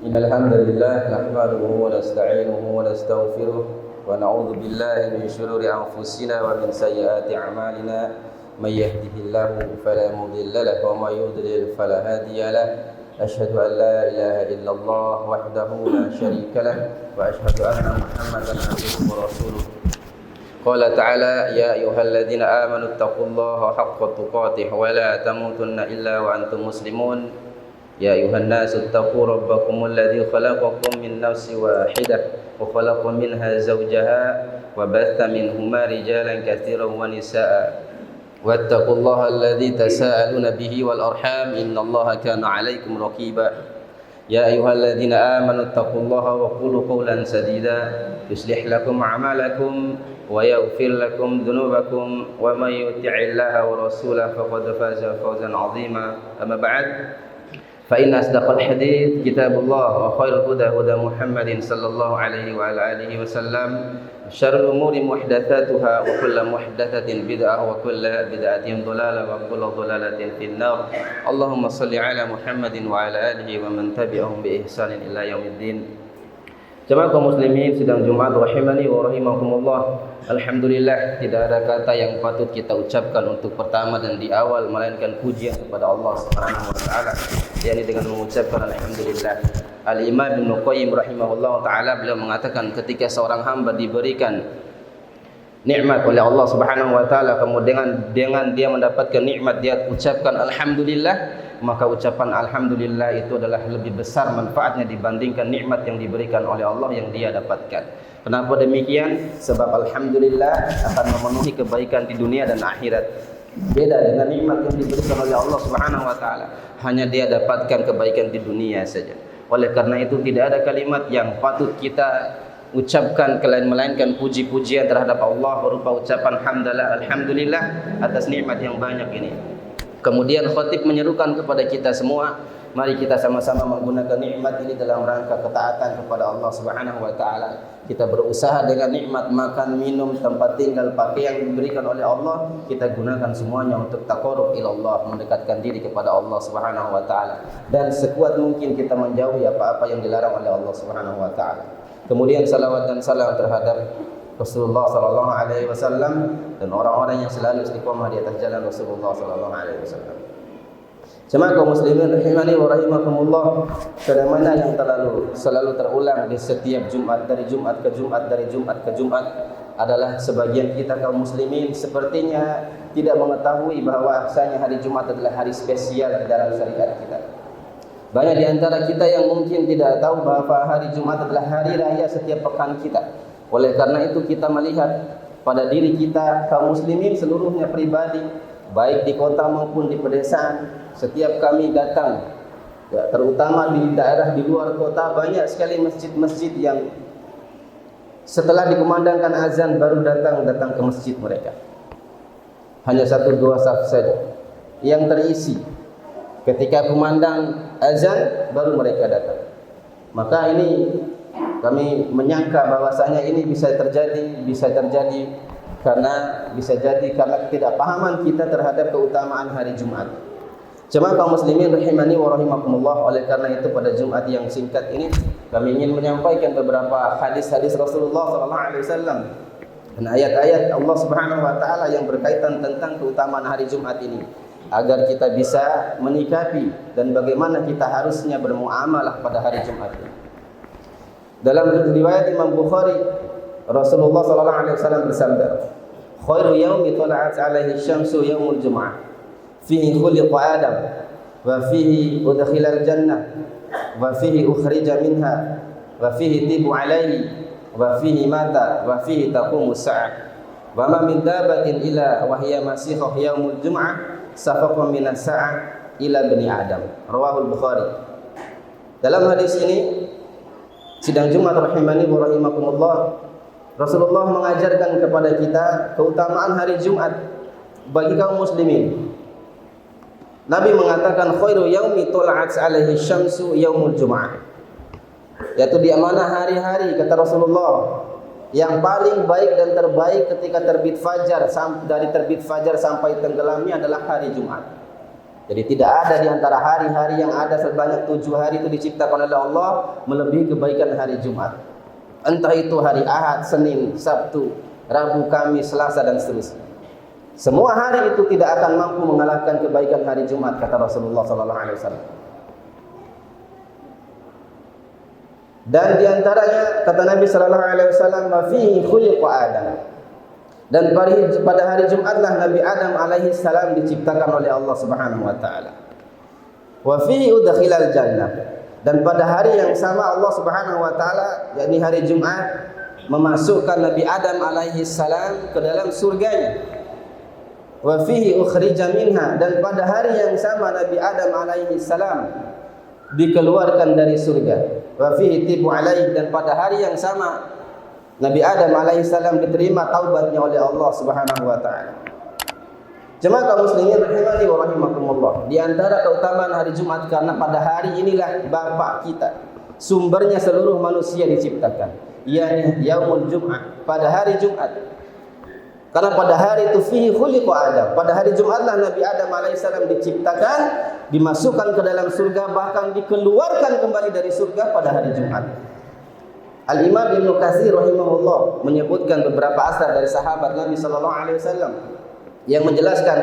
Innal hamdalillah nahmaduhu wa nasta'inuhu wa nastaghfiruh wa na'udzu billahi min shururi anfusina wa min sayyiati a'malina may yahdihillahu fala mudilla lahu wa may yudlil fala hadiya lahu asyhadu an la ilaha illallah wahdahu la syarika lahu wa asyhadu anna muhammadan abduhu wa rasuluh. Qala ta'ala ya ayyuhalladzina amanu taqullaha haqqa tuqatih wa la tamutunna illa wa antum muslimun. Ya ayuhan nasu taqu rabbakum alladhi khalaqakum min nafsin wahidah wa khalaqa minha zawjaha wa batha minhuma rijalan katsiran wa nisaa wattaqullaha alladhi tasaaluna bihi wal arham innallaha kana 'alaykum raqiba. Ya ayyuhalladzina amanu taqullaha wa qulu qawlan sadida yuslih lakum a'malakum wa yaghfir lakum dhunubakum wa may yuti'illaha wa rasulahu faqad faza fawzan 'azima. Amma ba'd. فإن أصدق الحديث كتاب الله وخير الهدى هدى محمد صلى الله عليه وعلى آله وسلم شر الأمور محدثاتها وكل محدثة بدعة وكل بدعة ضلالة وكل ضلالة في النار. اللهم صل على محمد وعلى آله ومن تبعهم بإحسان إلى يوم الدين. Jemaah kaum muslimin sidang Jumat rahimani wa rahimakumullah. Alhamdulillah, tidak ada kata yang patut kita ucapkan untuk pertama dan di awal melainkan pujian kepada Allah Subhanahu wa taala, yakni dengan mengucapkan alhamdulillah. Al-Imam Ibnu Qayyim rahimahullah taala beliau mengatakan ketika seorang hamba diberikan nikmat oleh Allah Subhanahu wa taala kemudian dengan dia mendapatkan nikmat dia ucapkan alhamdulillah, maka ucapan alhamdulillah itu adalah lebih besar manfaatnya dibandingkan nikmat yang diberikan oleh Allah yang dia dapatkan. Kenapa demikian? Sebab alhamdulillah akan memenuhi kebaikan di dunia dan akhirat. Beda dengan nikmat yang diberikan oleh Allah Subhanahu wa taala, hanya dia dapatkan kebaikan di dunia saja. Oleh karena itu tidak ada kalimat yang patut kita ucapkan melainkan puji-pujian terhadap Allah berupa ucapan hamdalah alhamdulillah atas nikmat yang banyak ini. Kemudian khatib menyerukan kepada kita semua, mari kita sama-sama menggunakan nikmat ini dalam rangka ketaatan kepada Allah Subhanahu wa taala. Kita berusaha dengan nikmat makan, minum, tempat tinggal, pakaian yang diberikan oleh Allah, kita gunakan semuanya untuk taqarrub ila Allah, mendekatkan diri kepada Allah Subhanahu wa taala. Dan sekuat mungkin kita menjauhi apa-apa yang dilarang oleh Allah Subhanahu wa taala. Kemudian salawat dan salam terhadap Rasulullah sallallahu alaihi wasallam dan orang-orang yang selalu istiqomah di atas jalan Rasulullah sallallahu alaihi wasallam. Jemaah kaum muslimin rahimani wa rahimakumullah, sebagaimana yang selalu terulang di setiap Jumat dari Jumat ke Jumat dari Jumat ke Jumat adalah sebagian kita kaum muslimin sepertinya tidak mengetahui bahwa asalnya hari Jumat adalah hari spesial di dalam syariat kita. Banyak di antara kita yang mungkin tidak tahu bahwa hari Jumat adalah hari raya setiap pekan kita. Oleh karena itu kita melihat pada diri kita kaum muslimin seluruhnya pribadi, baik di kota maupun di pedesaan, setiap kami datang, ya, terutama di daerah di luar kota, banyak sekali masjid-masjid yang setelah dikumandangkan azan baru datang ke masjid mereka. Hanya 1-2 saf saja yang terisi. Ketika kumandang azan baru mereka datang. Maka ini kami menyangka bahwasanya ini bisa terjadi karena ketidakpahaman kita terhadap keutamaan hari Jumat. Jemaah kaum muslimin rahimani wa rahimakumullah, oleh karena itu pada Jumat yang singkat ini kami ingin menyampaikan beberapa hadis-hadis Rasulullah sallallahu alaihi wasallam dan ayat-ayat Allah Subhanahu wa taala yang berkaitan tentang keutamaan hari Jumat ini agar kita bisa menikapi dan bagaimana kita harusnya bermuamalah pada hari Jumat ini. Dalam riwayat Imam Bukhari, Rasulullah sallallahu alaihi wasallam bersabda, "Khairu yaumi tala'at 'alaihi syamsu yaumul jum'ah, fihi khuliqa Adam, wa fihi udkhila al-jannah, wa fihi ukhrija minha, wa fihi tibu 'alaihi, wa fihi mata, wa fihi taqumu as-sa'ah. Wa ma min dabatin illa wa hiya masihah yaumul jum'ah, safaqa min as-sa'ah ila bani Adam." Rawahul Bukhari. Dalam hadis ini sidang Jumat rahimani wa rahimakumullah, Rasulullah mengajarkan kepada kita keutamaan hari Jumat bagi kaum muslimin. Nabi mengatakan khairu yaumi tala'at 'alaihi syamsu yaumul jum'ah. Yaitu di mana hari-hari kata Rasulullah Yang paling baik dan terbaik ketika terbit fajar, dari terbit fajar sampai tenggelamnya adalah hari Jumat. Jadi tidak ada di antara hari-hari yang ada sebanyak 7 hari itu diciptakan oleh Allah melebihi kebaikan hari Jumat. Entah itu hari Ahad, Senin, Sabtu, Rabu, Kamis, Selasa dan seterusnya. Semua hari itu tidak akan mampu mengalahkan kebaikan hari Jumat, kata Rasulullah SAW. Dan diantaranya kata Nabi SAW, "Fihi khuliqa Adam." Dan pada hari Jumatlah Nabi Adam alaihi salam diciptakan oleh Allah Subhanahu wa taala. Wa fihi udkhilal jannah. Dan pada hari yang sama Allah Subhanahu wa taala, yakni hari Jumat, memasukkan Nabi Adam alaihi salam ke dalam surganya. Wa fihi ukhrija minha. Dan pada hari yang sama Nabi Adam alaihi salam dikeluarkan dari surga. Wa fihi tibu alaihi. Dan pada hari yang sama Nabi Adam alaihissalam diterima taubatnya oleh Allah Subhanahu wa taala. Jemaah kaum muslimin rahimani wa rahimakumullah. Di antara keutamaan hari Jumat karena pada hari inilah bapak kita, sumbernya seluruh manusia diciptakan, yakni yaumul Jum'ah, pada hari Jumat. Karena pada hari itu fihi khuliqa Adam. Pada hari Jumatlah Nabi Adam alaihissalam diciptakan, dimasukkan ke dalam surga, bahkan dikeluarkan kembali dari surga pada hari Jumat. Al-Imam Ibnu Katsir rahimahullah menyebutkan beberapa asar dari sahabat Nabi sallallahu alaihi wasallam yang menjelaskan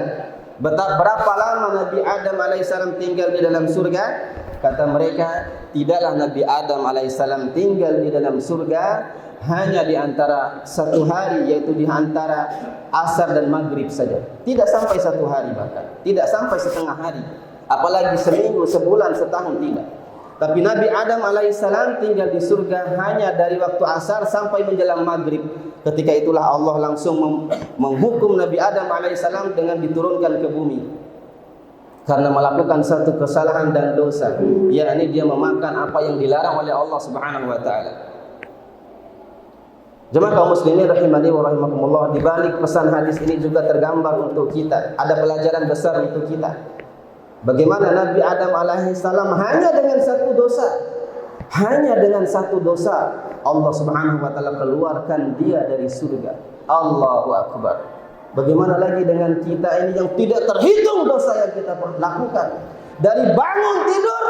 berapa lama Nabi Adam alaihissalam tinggal di dalam surga. Kata mereka, tidaklah Nabi Adam alaihissalam tinggal di dalam surga hanya di antara 1 hari, yaitu di antara asar dan maghrib saja. Tidak sampai 1 hari, bahkan tidak sampai setengah hari, apalagi seminggu, sebulan, setahun, tidak. Tapi Nabi Adam alaihissalam tinggal di surga hanya dari waktu asar sampai menjelang maghrib. Ketika itulah Allah langsung menghukum Nabi Adam alaihissalam dengan diturunkan ke bumi karena melakukan satu kesalahan dan dosa, yakni dia memakan apa yang dilarang oleh Allah Subhanahu wa taala. Jemaah kaum muslimin rahimani wa rahimakumullah, di balik pesan hadis ini juga tergambar untuk kita, ada pelajaran besar untuk kita. Bagaimana Nabi Adam alaihissalam hanya dengan satu dosa, Allah Subhanahu wa taala keluarkan dia dari surga. Allahu akbar. Bagaimana lagi dengan kita ini yang tidak terhitung dosa yang kita lakukan. Dari bangun tidur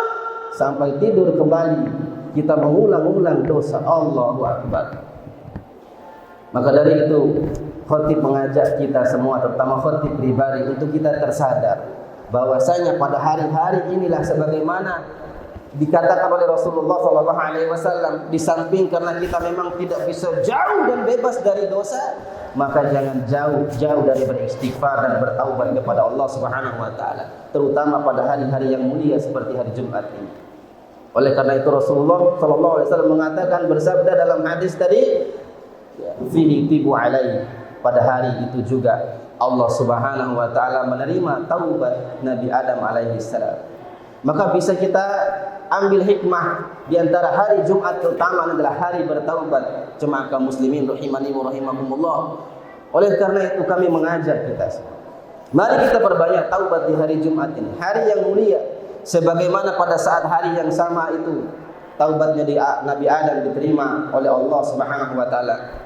sampai tidur kembali, kita mengulang-ulang dosa. Allahu akbar. Maka dari itu khatib mengajak kita semua, terutama khatib pribadi, untuk kita tersadar bahwasanya pada hari-hari inilah sebagaimana dikatakan oleh Rasulullah SAW, di samping karena kita memang tidak bisa jauh dan bebas dari dosa, maka jangan jauh-jauh dari beristighfar dan bertaubat kepada Allah Subhanahu wa taala, terutama pada hari-hari yang mulia seperti hari Jumat ini. Oleh karena itu Rasulullah SAW mengatakan, bersabda dalam hadis tadi, fihi tibu alaihi, pada hari itu juga Allah Subhanahu wa taala menerima taubat Nabi Adam alaihi salam. Maka bisa kita ambil hikmah di antara hari Jumat terutama adalah hari bertaubat. Jemaah kaum muslimin rahimani wa rahimakumullah. Oleh karena itu kami mengajak kita semua, mari kita perbanyak taubat di hari Jumat ini, hari yang mulia. Sebagaimana pada saat hari yang sama itu taubatnya Nabi Adam diterima oleh Allah Subhanahu wa taala.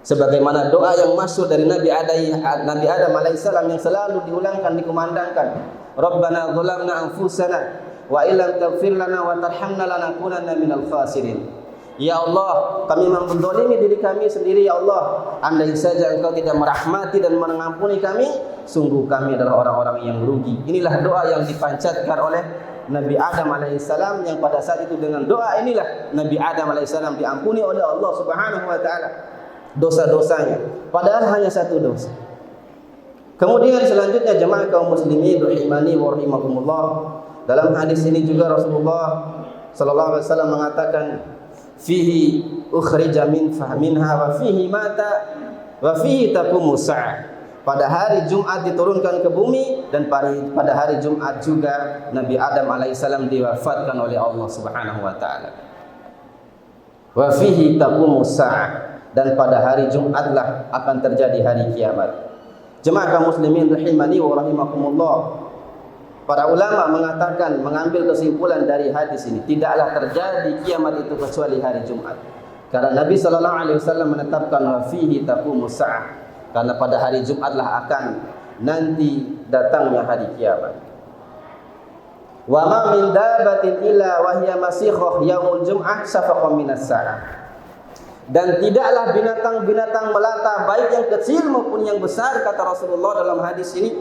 Sebagaimana doa yang masuk dari Nabi Adam alaihissalam yang selalu diulangkan, dikumandangkan, Rabbana zalamna anfusana wa illam taghfir lana wa tarhamna lanakunanna minal khasirin. Ya Allah, kami menzalimi diri kami sendiri, ya Allah. Andai saja Engkau tidak merahmati dan mengampuni kami, sungguh kami adalah orang-orang yang rugi. Inilah doa yang dipanjatkan oleh Nabi Adam alaihissalam, yang pada saat itu dengan doa inilah Nabi Adam alaihissalam diampuni oleh Allah Subhanahu wa taala dosa-dosanya, padahal hanya satu dosa. Kemudian selanjutnya jemaah kaum muslimin rahimani wa rahimakumullah, dalam hadis ini juga Rasulullah sallallahu alaihi wasallam mengatakan, fihi ukhrija minha wa fihi mata wa fihi taqumu sa'ah. Pada hari Jumat diturunkan ke bumi, dan pada hari Jumat juga Nabi Adam alaihissalam diwafatkan oleh Allah Subhanahu wa taala. Wa fihi taqumu sa'ah, dan pada hari Jumatlah akan terjadi hari kiamat. Jemaah kaum muslimin rahimani wa rahimakumullah, para ulama mengatakan, mengambil kesimpulan dari hadis ini, tidaklah terjadi kiamat itu kecuali hari Jumat. Karena Nabi sallallahu alaihi wasallam menetapkan wa fihi taqumus sa'ah, karena pada hari Jumatlah akan nanti datangnya hari kiamat. Wa ma min dabatin illa wa hiya masikhah yaumul jum'ah safaqan minas sa'ah. Dan tidaklah binatang-binatang melata, baik yang kecil maupun yang besar, kata Rasulullah dalam hadis ini.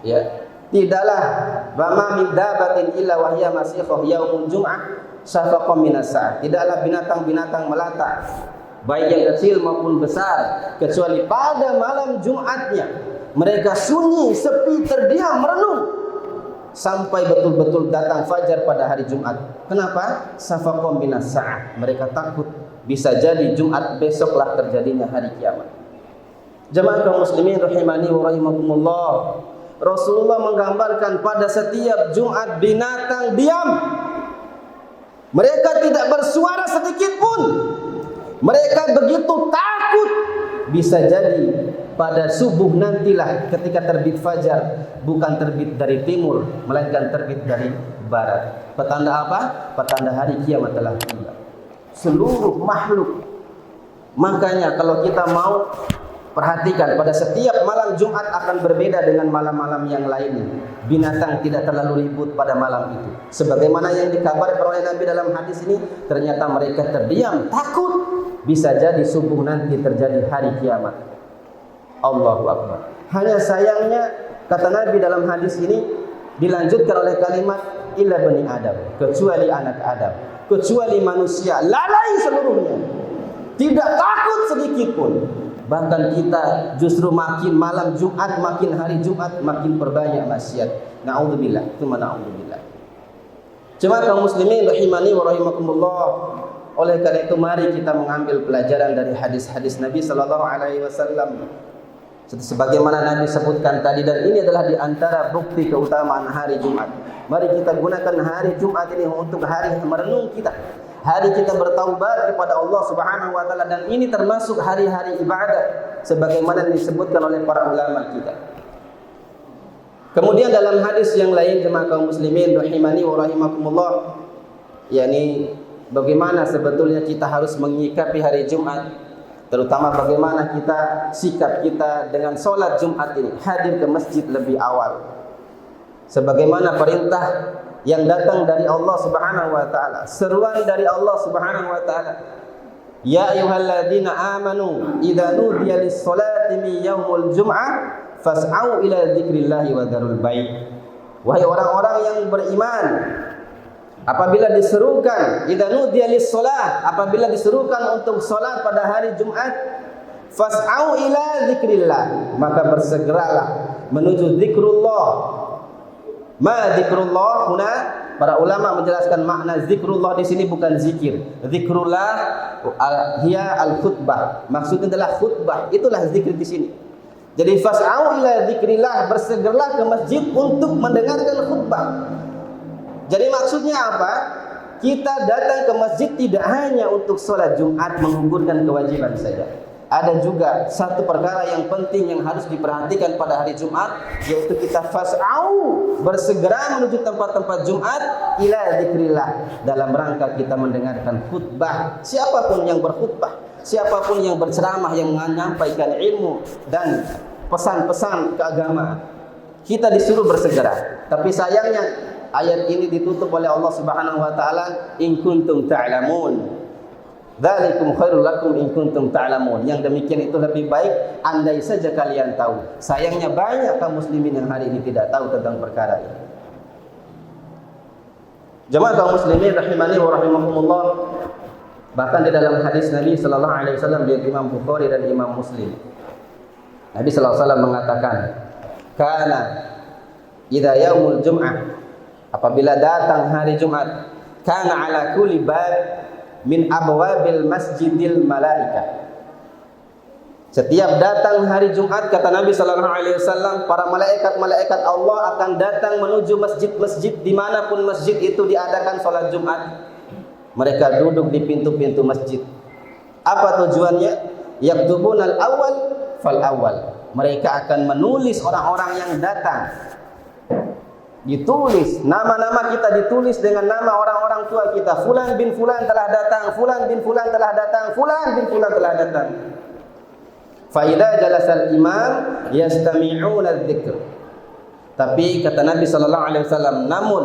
Ya, tidaklah wa ma min dabatin illa wa hiya masikhah yaumul jum'ah safaqan minas sa'ah. Tidaklah binatang-binatang melata, baik yang kecil maupun besar, kecuali pada malam Jumatnya mereka sunyi, sepi, terdiam, merenung sampai betul-betul datang fajar pada hari Jumat. Kenapa? Safaqan minas sa'ah. Mereka takut bisa jadi Jumat besoklah terjadinya hari kiamat. Jemaah kaum muslimin rahimani wa rahimakumullah, Rasulullah menggambarkan pada setiap Jumat binatang diam. Mereka tidak bersuara sedikit pun. Mereka begitu takut. Bisa jadi pada subuh nantilah ketika terbit fajar, bukan terbit dari timur, melainkan terbit dari barat. Petanda apa? Petanda hari kiamat telah tiba. Seluruh makhluk. Makanya kalau kita mau perhatikan, pada setiap malam Jumat akan berbeda dengan malam-malam yang lainnya. Binatang tidak terlalu ribut pada malam itu. Sebagaimana yang dikabarkan oleh Nabi dalam hadis ini, ternyata mereka terdiam, takut. Bisa jadi subuh nanti terjadi hari kiamat. Allahu Akbar. Hanya sayangnya, kata Nabi dalam hadis ini, dilanjutkan oleh kalimat illa bani Adam, kecuali anak Adam, kecuali manusia, lalai seluruhnya, tidak takut sedikit pun. Bahkan kita justru makin malam Jumat, makin hari Jumat, makin perbanyak maksiat. Na'udzubillah, tsumma na'udzubillah. Jemaah kaum muslimin rahimani wa rahimakumullah. Oleh karena itu mari kita mengambil pelajaran dari hadis-hadis Nabi sallallahu alaihi wasallam. Sebagaimana Nabi sebutkan tadi, dan ini adalah di antara bukti keutamaan hari Jumat. Mari kita gunakan hari Jumat ini untuk hari merenung kita. Hari kita bertaubat kepada Allah Subhanahu wa taala, dan ini termasuk hari-hari ibadah sebagaimana disebutkan oleh para ulama kita. Kemudian dalam hadis yang lain, jemaah kaum muslimin rahimani wa rahimakumullah, yakni bagaimana sebetulnya kita harus menyikapi hari Jumat, terutama bagaimana kita sikap kita dengan sholat Jumat ini, hadir ke masjid lebih awal. Sebagaimana perintah yang datang dari Allah Subhanahu wa taala, seruan dari Allah Subhanahu wa taala. Ya ayyuhalladzina amanu idza nudiya lis-salati min yaumil jum'ah fas'au ila dzikrillahi wa dzarul bai'. Wahai orang-orang yang beriman, apabila diserukan idza nudiya lis-salah, apabila diserukan untuk salat pada hari Jumat, fas'au ila dzikrillah, maka bersegeralah menuju zikrullah. Ma zikrullah huna, para ulama menjelaskan makna zikrullah di sini bukan zikir. Zikrullah hiya al-khutbah. Maksudnya adalah khutbah. Itulah zikir di sini. Jadi fas'au ila zikrillah, bersegeralah ke masjid untuk mendengarkan khutbah. Jadi maksudnya apa? Kita datang ke masjid tidak hanya untuk sholat Jumat menggugurkan kewajiban saja. Ada juga satu perkara yang penting yang harus diperhatikan pada hari Jumat, yaitu kita fas'au, bersegera menuju tempat-tempat Jumat ila dzikrillah, dalam rangka kita mendengarkan khutbah. Siapapun yang berkhutbah, siapapun yang berceramah, yang menyampaikan ilmu dan pesan-pesan keagamaan, kita disuruh bersegera. Tapi sayangnya ayat ini ditutup oleh Allah Subhanahu wa taala, in kuntum ta'lamun. Dzalikum khairul lakum in kuntum ta'lamun. Yang demikian itu lebih baik andai saja kalian tahu. Sayangnya banyak kaum muslimin yang hari ini tidak tahu tentang perkara ini. Jemaah kaum muslimin rahimani wa rahimakumullah, bahkan di dalam hadis Nabi sallallahu alaihi wasallam dari Imam Bukhari dan Imam Muslim, Nabi sallallahu alaihi wasallam mengatakan, "Kana idza yaumul jum'ah," apabila datang hari Jumat, "kana ala kulli bab min abwabil masjidil malaika." Setiap datang hari Jumat, kata Nabi sallallahu alaihi wasallam, para malaikat-malaikat Allah akan datang menuju masjid-masjid dimanapun masjid itu diadakan sholat Jumat. Mereka duduk di pintu-pintu masjid. Apa tujuannya? Yaktubunal awal fal awal. Mereka akan menulis orang-orang yang datang Ditulis, nama-nama kita ditulis dengan nama orang-orang tua kita. Fulan bin Fulan telah datang, Fulan bin Fulan telah datang, Fulan bin Fulan telah datang. Fa idza jalasal imam yastami'una dzikr. Tapi kata Nabi sallallahu alaihi wasallam, namun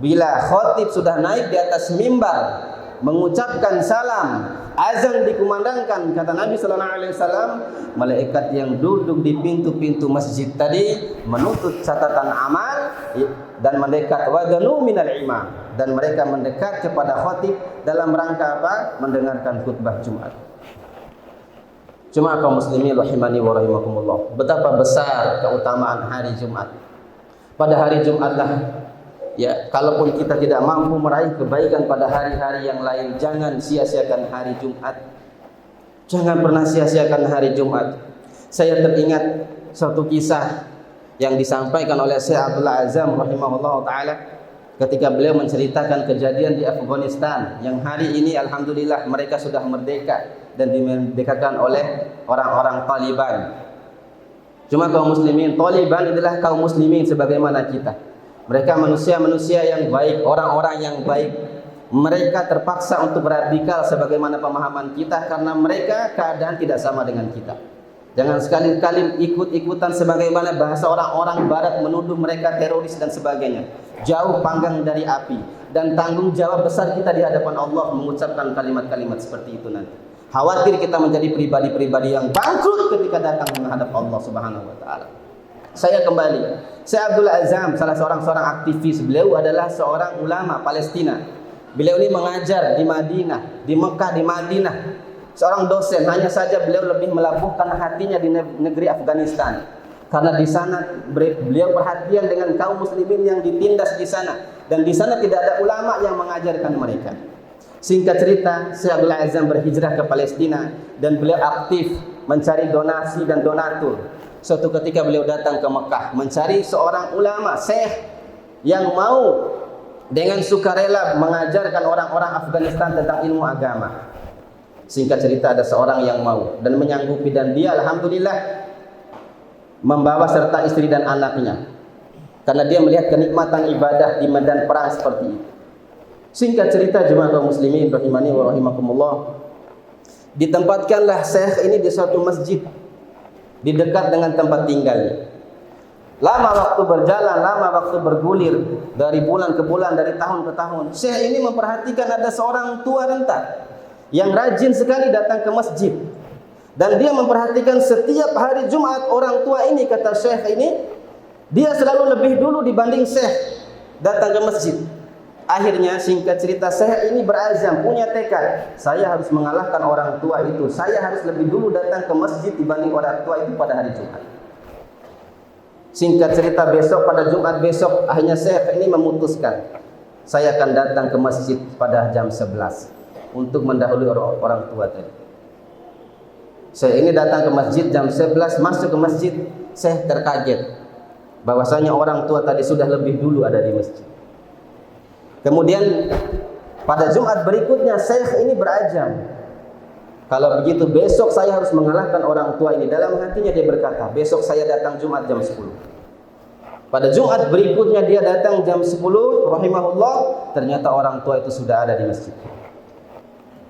bila khatib sudah naik di atas mimbar mengucapkan salam, azan dikumandangkan, kata Nabi sallallahu alaihi wasallam, malaikat yang duduk di pintu-pintu masjid tadi menuntut catatan amal dan mendekat wadanu minal imam, dan mereka mendekat kepada khatib dalam rangka apa? Mendengarkan khutbah Jumat. Cuma kaum muslimin rahimani wa rahimakumullah, betapa besar keutamaan hari Jumat. Pada hari Jumat lah, ya, kalaupun kita tidak mampu meraih kebaikan pada hari-hari yang lain, jangan sia-siakan hari Jumat. Jangan pernah sia-siakan hari Jumat. Saya teringat suatu kisah yang disampaikan oleh Syekh Abdul Azam rahimahullah ta'ala ketika beliau menceritakan kejadian di Afghanistan yang hari ini alhamdulillah mereka sudah merdeka dan dimerdekakan oleh orang-orang Taliban. Cuma kaum muslimin, Taliban adalah kaum muslimin sebagaimana kita. Mereka manusia-manusia yang baik, orang-orang yang baik. Mereka terpaksa untuk beradikal sebagaimana pemahaman kita karena mereka keadaan tidak sama dengan kita. Jangan sekali-kali ikut-ikutan sebagaimana bahasa orang-orang barat menuduh mereka teroris dan sebagainya. Jauh panggang dari api, dan tanggung jawab besar kita di hadapan Allah mengucapkan kalimat-kalimat seperti itu nanti. Khawatir kita menjadi pribadi-pribadi yang bangkrut ketika datang menghadap Allah Subhanahu wa taala. Saya kembali. Syekh Abdul Azam, salah seorang aktivis, beliau adalah seorang ulama Palestina. Beliau ini mengajar di Madinah, di Mekah, di Madinah. Seorang dosen, hanya saja beliau lebih melabuhkan hatinya di negeri Afghanistan. Karena di sana beliau perhatian dengan kaum muslimin yang ditindas di sana, dan di sana tidak ada ulama yang mengajarkan mereka. Singkat cerita, Syekh Abdul Azam berhijrah ke Palestina dan beliau aktif mencari donasi dan donatur. Suatu ketika beliau datang ke Mekah mencari seorang ulama, syekh yang mau dengan sukarela mengajarkan orang-orang Afghanistan tentang ilmu agama. Singkat cerita, ada seorang yang mau dan menyanggupi, dan dia alhamdulillah membawa serta istri dan anaknya karena dia melihat kenikmatan ibadah di medan perang seperti itu. Singkat cerita, jemaah kaum muslimin rahimani wa rahimakumullah, ditempatkanlah syekh ini di suatu masjid di dekat dengan tempat tinggalnya. Lama waktu berjalan, lama waktu bergulir, dari bulan ke bulan, dari tahun ke tahun. Syekh ini memperhatikan ada seorang tua renta yang rajin sekali datang ke masjid, dan dia memperhatikan setiap hari Jumat orang tua ini, kata syekh ini, dia selalu lebih dulu dibanding syekh datang ke masjid. Akhirnya singkat cerita, syekh ini berazam, punya tekad, saya harus mengalahkan orang tua itu. Saya harus lebih dulu datang ke masjid dibanding orang tua itu pada hari Jumat. Singkat cerita, besok pada Jumat besok, akhirnya syekh ini memutuskan, saya akan datang ke masjid pada jam 11 untuk mendahului orang tua tadi. Syekh ini datang ke masjid jam 11, masuk ke masjid, syekh terkaget bahwasanya orang tua tadi sudah lebih dulu ada di masjid. Kemudian pada Jumat berikutnya syekh ini berazam, kalau begitu besok saya harus mengalahkan orang tua ini. Dalam hatinya dia berkata, besok saya datang Jumat jam 10. Pada Jumat berikutnya dia datang jam 10, rahimahullah, ternyata orang tua itu sudah ada di masjid.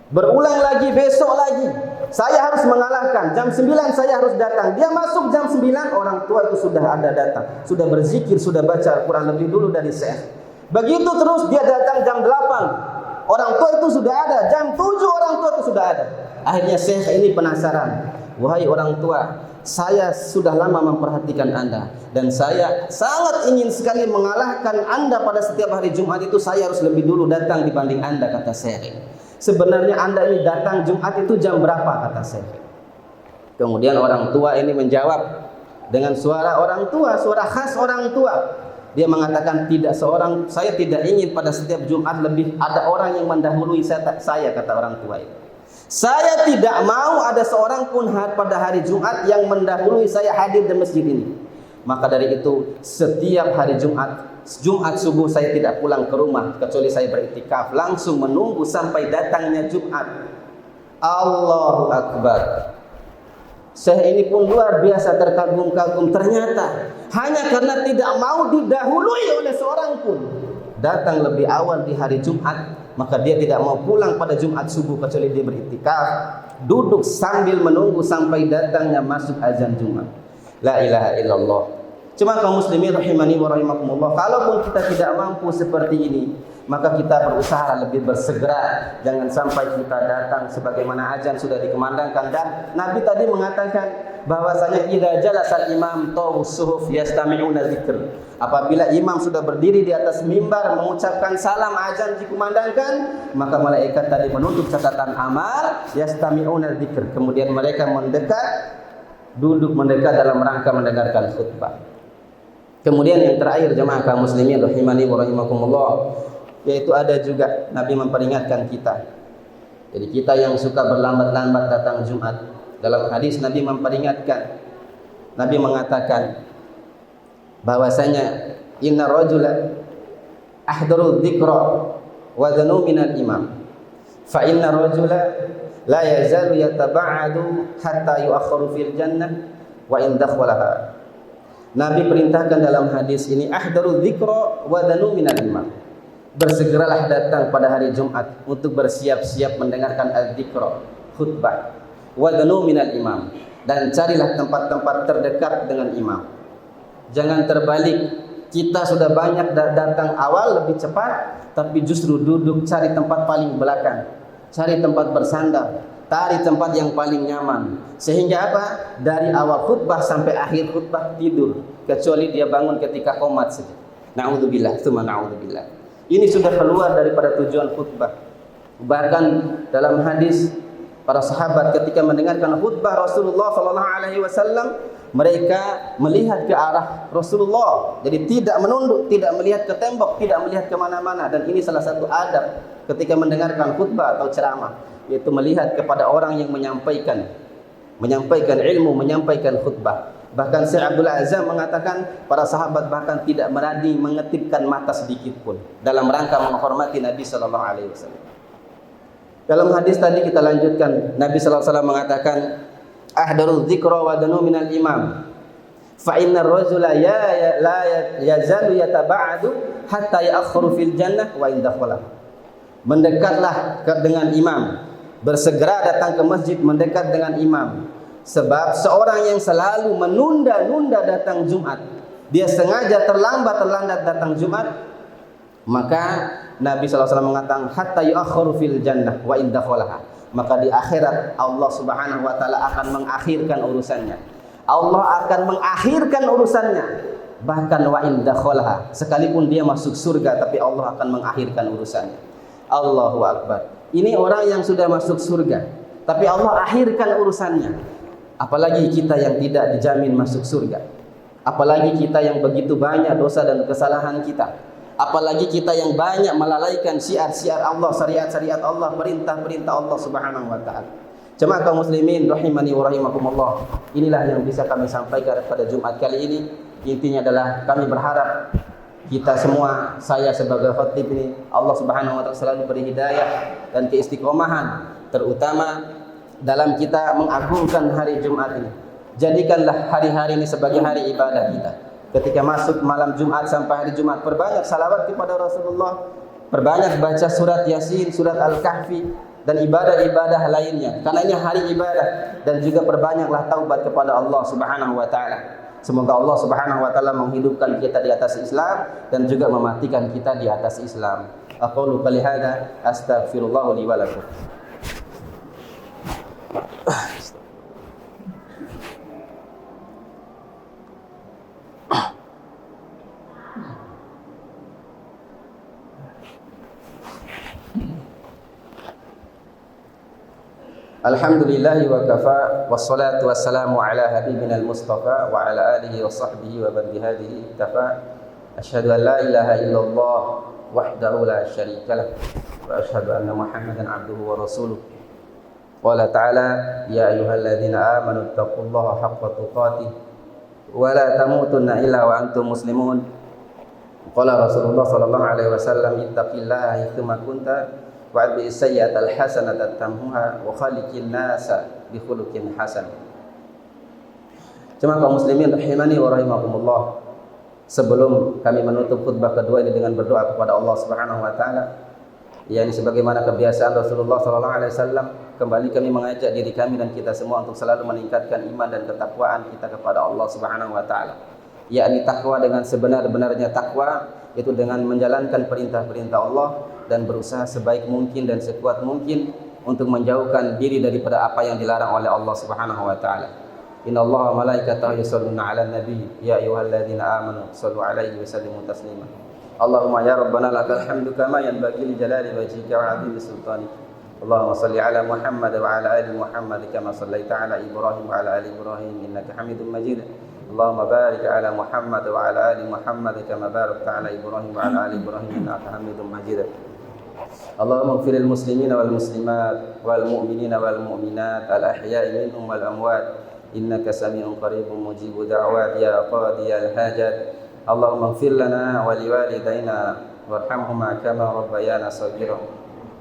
Berulang lagi, besok lagi, saya harus mengalahkan, jam 9 saya harus datang. Dia masuk jam 9, orang tua itu sudah ada datang, sudah berzikir, sudah baca Al-Quran lebih dulu dari syekh. Begitu terus, dia datang jam 8, orang tua itu sudah ada. Jam 7 orang tua itu sudah ada. Akhirnya syekh ini penasaran, wahai orang tua, saya sudah lama memperhatikan Anda, dan saya sangat ingin sekali mengalahkan Anda pada setiap hari Jumat itu. Saya harus lebih dulu datang dibanding Anda, kata syekh. Sebenarnya Anda ini datang Jumat itu jam berapa, kata syekh. Kemudian orang tua ini menjawab dengan suara orang tua, suara khas orang tua. Dia mengatakan, saya tidak ingin pada setiap Jumat lebih ada orang yang mendahului saya, kata orang tua itu. Saya tidak mau ada seorang pun pada hari Jumat yang mendahului saya hadir di masjid ini. Maka dari itu, setiap hari Jumat subuh saya tidak pulang ke rumah kecuali saya beriktikaf, langsung menunggu sampai datangnya Jumat. Allahu Akbar. Syekh ini pun luar biasa terkagum-kagum. Ternyata hanya karena tidak mau didahului oleh seorang pun datang lebih awal di hari Jumat, maka dia tidak mau pulang pada Jumat subuh kecuali dia beriktikaf, duduk sambil menunggu sampai datangnya masuk azan Jumat. La ilaha illallah. Cuma kaum muslimin rahimani wa rahimakumullah, kalaupun kita tidak mampu seperti ini, maka kita berusaha lebih bersegera. Jangan sampai kita datang sebagaimana azan sudah dikumandangkan. Dan Nabi tadi mengatakan bahwasanya idza jalasal imam tawus suhuf yastami'una dzikr. Apabila imam sudah berdiri di atas mimbar mengucapkan salam azan dikumandangkan, maka malaikat tadi menutup catatan amal, yastami'una dzikr. Kemudian mereka duduk mendekat dalam rangka mendengarkan khutbah. Kemudian yang terakhir jemaah kaum muslimin rahimani wa rahimakumullah, yaitu ada juga Nabi memperingatkan kita. Jadi kita yang suka berlambat-lambat datang Jumat, dalam hadis Nabi memperingatkan. Nabi mengatakan bahwasanya inna rajula ahdaru dzikra wa dhanu minal imam fa inna rajula la yazalu yataba'adu hatta yu'akhkharu fil jannah wa in dakhalaha. Nabi perintahkan dalam hadis ini ahdaru dzikra wa dhanu minal imam. Bersegeralah datang pada hari Jumat untuk bersiap-siap mendengarkan al-dzikra, khutbah. Wa dhanu minal imam, dan carilah tempat-tempat terdekat dengan imam. Jangan terbalik, kita sudah banyak datang awal lebih cepat, tapi justru duduk cari tempat paling belakang, cari tempat bersandar, cari tempat yang paling nyaman. Sehingga apa? Dari awal khutbah sampai akhir khutbah tidur, kecuali dia bangun ketika qomat saja. Na'udzubillah, tsumma na'udzubillah. Ini sudah keluar daripada tujuan khutbah. Bahkan dalam hadis para sahabat ketika mendengarkan khutbah Rasulullah sallallahu alaihi wasallam, mereka melihat ke arah Rasulullah. Jadi tidak menunduk, tidak melihat ke tembok, tidak melihat ke mana-mana. Dan ini salah satu adab ketika mendengarkan khutbah atau ceramah, yaitu melihat kepada orang yang menyampaikan ilmu, menyampaikan khutbah. Bahkan Syekh Abdul Azam mengatakan para sahabat bahkan tidak berani mengetipkan mata sedikit pun dalam rangka menghormati Nabi sallallahu alaihi wasallam. Dalam hadis tadi kita lanjutkan, Nabi sallallahu alaihi wasallam mengatakan ahdaru dzikra wa danu minal imam fa innar rajula la yazalu yataba'adu hatta ya'khuru fil jannah wa in dakhala. Mendekatlah dengan imam, bersegera datang ke masjid mendekat dengan imam. Sebab seorang yang selalu menunda-nunda datang Jumat, dia sengaja terlambat datang Jumat, maka Nabi SAW mengatakan hatta yu'akhkharu fil jannah wa in dakhalaha. Maka di akhirat Allah Subhanahu wa taala akan mengakhirkan urusannya. Allah akan mengakhirkan urusannya. Bahkan wa in dakhalaha, sekalipun dia masuk surga tapi Allah akan mengakhirkan urusannya. Allahu akbar. Ini orang yang sudah masuk surga, tapi Allah akhirkan urusannya. Apalagi kita yang tidak dijamin masuk surga. Apalagi kita yang begitu banyak dosa dan kesalahan kita. Apalagi kita yang banyak melalaikan syiar-syiar Allah, syariat-syariat Allah, perintah-perintah Allah Subhanahu wa taala. Jemaah kaum muslimin rahimani wa rahimakumullah. Inilah yang bisa kami sampaikan pada Jumat kali ini. Intinya adalah kami berharap kita semua, saya sebagai khatib ini, Allah Subhanahu wa taala selalu beri hidayah dan keistiqomahan, terutama dalam kita mengagungkan hari Jumat ini. Jadikanlah hari-hari ini sebagai hari ibadah kita. Ketika masuk malam Jumat sampai hari Jumat, perbanyak salawat kepada Rasulullah, perbanyak baca surat Yasin, surat Al-Kahfi, dan ibadah-ibadah lainnya. Karena ini hari ibadah. Dan juga perbanyaklah taubat kepada Allah Subhanahu wa taala. Semoga Allah Subhanahu wa taala menghidupkan kita di atas Islam dan juga mematikan kita di atas Islam. Aqulu qali hadza astaghfirullah li wa lakum. Alhamdulillahi wa kafa, wassalatu wassalamu ala habibina al-mustafa wa ala alihi wa sahbihi wa man bihadihi iktafa. Asyhadu an la ilaha illallah wahdahu la syarika lah wa asyhadu anna Muhammadan abduhu wa rasuluh. Qala ta'ala ya ayyuhalladzina amanu taqullaha haqqa tuqatih wa la tamutunna illa wa antum muslimun. Qala Rasulullah sallallahu alaihi wasallam ittaqillaha haitsuma kunta wa'adbi sayyi'atal hasanata tamhuha wa khaliqin nasa bi khuluqin hasan. Cuma kaum muslimin rahimani wa rahimakumullah, sebelum kami menutup khutbah kedua ini dengan berdoa kepada Allah Subhanahu wa taala, yakni sebagaimana kebiasaan Rasulullah sallallahu alaihi wasallam, kembali kami mengajak diri kami dan kita semua untuk selalu meningkatkan iman dan ketakwaan kita kepada Allah Subhanahu wa taala. Yakni takwa dengan sebenar-benarnya takwa, itu dengan menjalankan perintah-perintah Allah dan berusaha sebaik mungkin dan sekuat mungkin untuk menjauhkan diri daripada apa yang dilarang oleh Allah Subhanahu wa taala. Innallaha wa malaikatahu yusholluna 'alan nabi ya ayyuhalladzina amanu shallu 'alaihi wa sallimu taslima. Allahumma ya rabbana lakal hamdu kama yanbaghi li jalali wajhika wa 'azimi sultanik. Allahumma shalli 'ala Muhammad wa 'ala ali Muhammad kama shallaita 'ala Ibrahim wa 'ala ali Ibrahim innaka Hamidum Majid. Allahumma barik 'ala Muhammad wa 'ala ali Muhammad kama barakta 'ala Ibrahim wa 'ala ali Ibrahim innaka Hamidum Majid. Allahumma ighfir lil muslimina wal muslimat wal mu'minina wal mu'minat al ahya'i minhum wal amwat innaka sami'un qaribun mujibud da'wat ya qadiyal hajat. Allahumma ighfir lana wa liwalidayna warhamhuma kama rabbayana shaghira.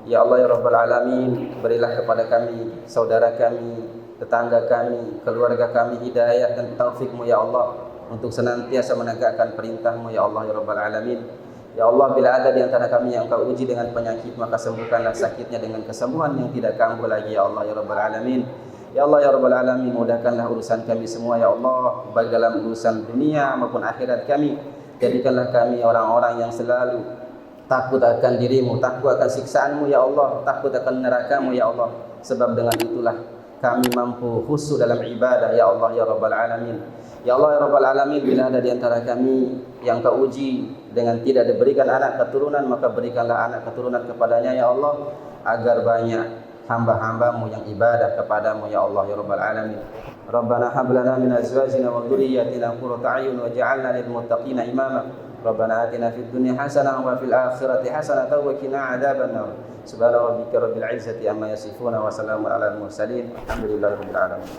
Ya Allah ya Rabbal alamin, berilah kepada kami, saudara kami, tetangga kami, keluarga kami hidayah dan taufik-Mu ya Allah untuk senantiasa menegakkan perintah-Mu ya Allah ya Rabbal alamin. Ya Allah, bila ada di antara kami yang Kau uji dengan penyakit, maka sembuhkanlah sakitnya dengan kesembuhan yang tidak kambuh lagi ya Allah ya Rabbal alamin. Ya Allah ya Rabbal alamin, mudahkanlah urusan kami semua ya Allah, baik dalam urusan dunia maupun akhirat kami. Jadikanlah kami orang-orang yang selalu takut akan diri-Mu, takut akan siksaan-Mu ya Allah, takut akan neraka-Mu ya Allah. Sebab dengan itulah kami mampu khusyuk dalam ibadah ya Allah ya Rabbal alamin. Ya Allah ya Rabbal alamin, bila ada di antara kami yang Kau uji dengan tidak diberikan anak keturunan, maka berikanlah anak keturunan kepadanya ya Allah, agar banyak hamba-hamba-Mu yang ibadah kepada-Mu ya Allah ya Rabbal alamin. Rabbana hab lana min azwajina wa dhurriyyatina qurrata a'yun waj'alna lil muttaqina imama. Rabbana atina fid dunya hasanah wa fil akhirati hasanah wa qina adzabannar. Subhana rabbika rabbil izzati amma yasifun wa salamun alal mursalin. Alhamdulillahi rabbil alamin.